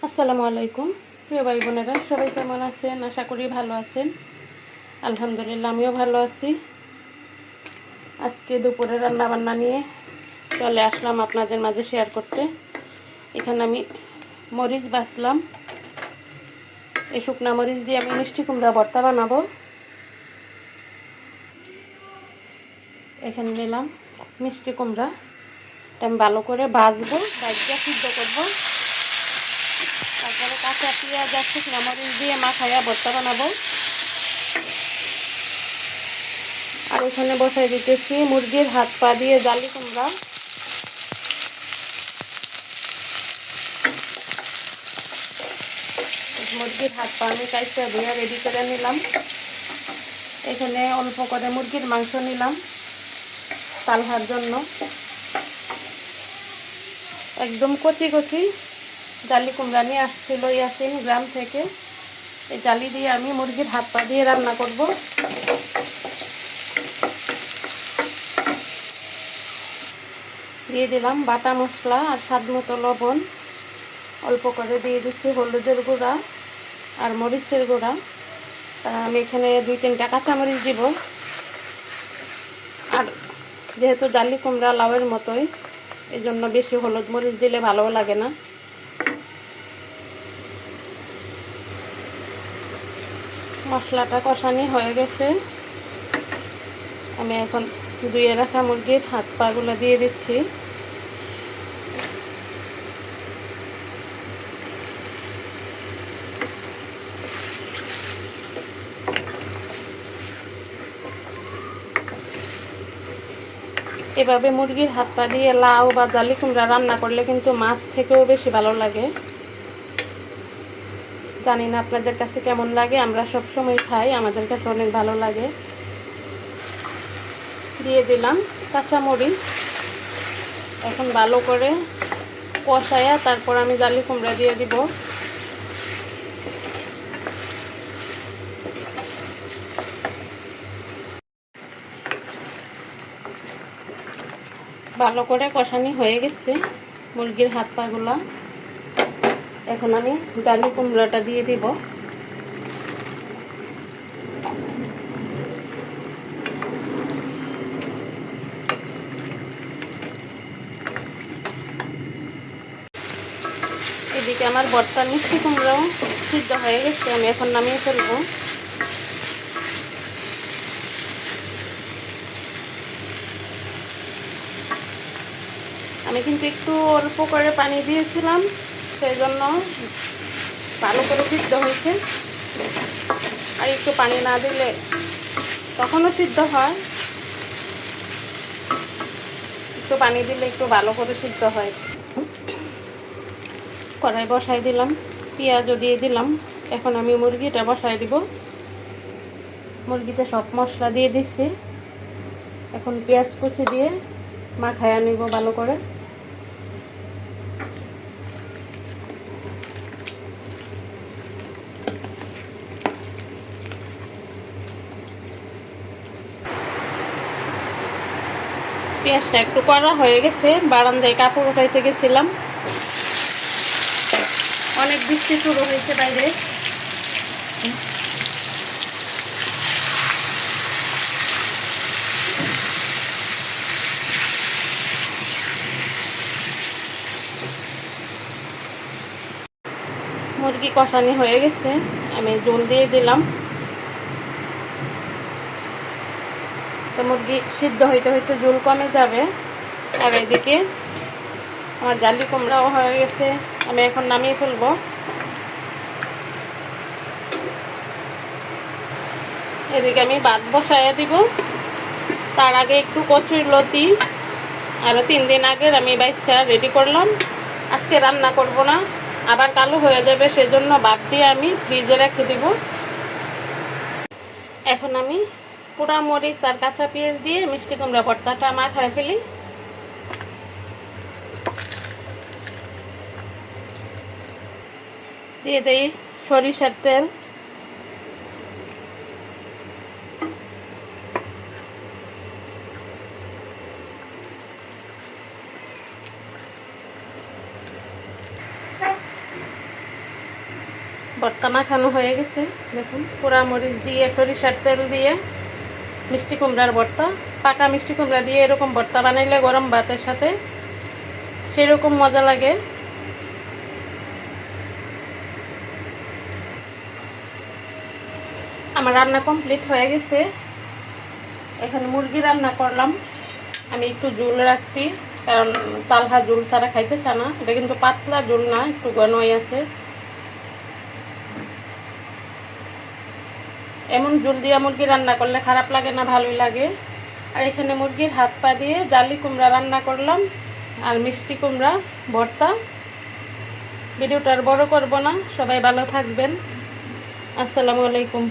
আসসালামু আলাইকুম প্রিয় ভাই বোনেরা, সবাই কেমন আছেন? আশা করি ভালো আছেন। আলহামদুলিল্লাহ, আমিও ভালো আছি। আজকে দুপুরে রান্না বান্না নিয়ে চলে আসলাম আপনাদের মাঝে শেয়ার করতে। এখানে আমি মরিচ বাছলাম। এই শুকনা মরিচ দিয়ে আমি মিষ্টি কুমড়া ভর্তা বানাবো। এখানে নিলাম মিষ্টি কুমড়া, আমি ভালো করে ভাজবো, ভাজিয়ে সিদ্ধ করবো। তারপরে কাঁচা পেঁয়াজ আর শুকনো মরিচ দিয়ে মাখাইয়া ভর্তা বানাবো। আর এখানে বসাই দিতেছি মুরগির হাত পা দিয়ে জালি কুমড়া। মুরগির হাত পা আমি কাইচা ধুয়ে রেডি করে নিলাম। এখানে অল্প করে মুরগির মাংস নিলাম তালহার জন্য। একদম কচি কচি জালি কুমড়া নিয়ে আসছিল ইয়াসিন গ্রাম থেকে। এই জালি দিয়ে আমি মুরগির হাত পা দিয়ে রান্না করব। দিয়ে দিলাম বাটা মশলা আর স্বাদ মতো লবণ। অল্প করে দিয়ে দিচ্ছি হলুদের গুঁড়া আর মরিচের গুঁড়া। আমি এখানে 2-3টা কাঁচামরিচ দিব। আর যেহেতু জালি কুমড়া লাউয়ের মতোই, এই জন্য বেশি হলুদ মরিচ দিলে ভালোও লাগে না। মশলাটা কষানি হয়ে গেছে। আমি এখন ধুয়ে রাখা মুরগির হাত পাগুলো দিয়ে দিচ্ছি। এভাবে মুরগির হাত পা দিয়ে লাউ বা জালি কুমড়া রান্না করলে কিন্তু মাছ থেকেও বেশি ভালো লাগে। জানি না আপনাদের কাছে কেমন লাগে, আমরা সব সময় খাই, আমাদের কাছে অনেক ভালো লাগে। দিয়ে দিলাম কাঁচামরিচ। এখন ভালো করে কষায়া তারপর আমি জালি কুমড়া দিয়ে দিব। ভালো করে কষানি হয়ে গেছে মুরগির হাত পাগুলা। এখন আমি জালি কুমড়াটা দিয়ে দিব। এদিকে আমার ভর্তার মিষ্টি কুমড়াও সিদ্ধ হয়ে গেছে, আমি এখন নামিয়ে ফেলবো। আমি কিন্তু একটু অল্প করে পানি দিয়েছিলাম, সেই জন্য ভালো করে সিদ্ধ হয়েছে। আর একটু পানি না দিলে তখনও সিদ্ধ হয়, একটু পানি দিলে একটু ভালো করে সিদ্ধ হয়। কড়াই বসাই দিলাম, পেঁয়াজও দিয়ে দিলাম। এখন আমি মুরগিটা বসাই দিব। মুরগিতে সব মশলা দিয়ে দিচ্ছি। এখন পেঁয়াজ কুচি দিয়ে মাখায়া নিব ভালো করে। পেঁয়াজটা একটু কড়া হয়ে গেছে, বারান্দায় কাপড় উঠাইতে গেছিলাম। অনেক বৃষ্টি শুরু হয়েছে বাইরে। মুরগি কষানি হয়ে গেছে, আমি ঝোল দিয়ে দিলাম। তো মুরগি সিদ্ধ হইতে হইতে ঝোল কমে যাবে। আর এদিকে আমার জালি কুমড়াও হয়ে গেছে, আমি এখন নামিয়ে ফেলবো। এদিকে আমি ভাত বসাইয়া দিব। তার আগে একটু কচুর লতি আরও 3 দিন আগের আমি বাইচা রেডি করলাম। আজকে রান্না করব না, আবার কালো হয়ে যাবে, সেজন্য ভাপ দিয়ে আমি ফ্রিজে রেখে দিব। এখন আমি পোড়া মরিচ আর কাঁচা পেঁয়াজ দিয়ে মিষ্টি কুমড়া ভর্তাটা মাখায় ফেলি। দিয়ে দিই সরিষার তেল। ভর্তা মাখানো হয়ে গেছে, দেখুন পোড়া মরিচ দিয়ে সরিষার তেল দিয়ে মিষ্টি কুমড়ার ভর্তা। পাকা মিষ্টি কুমড়া দিয়ে এরকম ভর্তা বানাইলে গরম ভাতের সাথে সেরকম মজা লাগে। আমার রান্না কমপ্লিট হয়ে গেছে। এখানে মুরগি রান্না করলাম। আমি একটু ঝোল রাখছি, কারণ তালহা ঝোল ছাড়া খাইতে চায় না। এটা কিন্তু পাতলা ঝোল না, একটু ঘনই আছে। এমন ঝোল দিয়া মুরগি রান্না করলে খারাপ লাগে না, ভালোই লাগে। আর এখানে মুরগির হাত পা দিয়ে জালি কুমড়া রান্না করলাম আর মিষ্টি কুমড়া ভর্তা। ভিডিওটা আর বড় করব না, সবাই ভালো থাকবেন। আসসালামু আলাইকুম।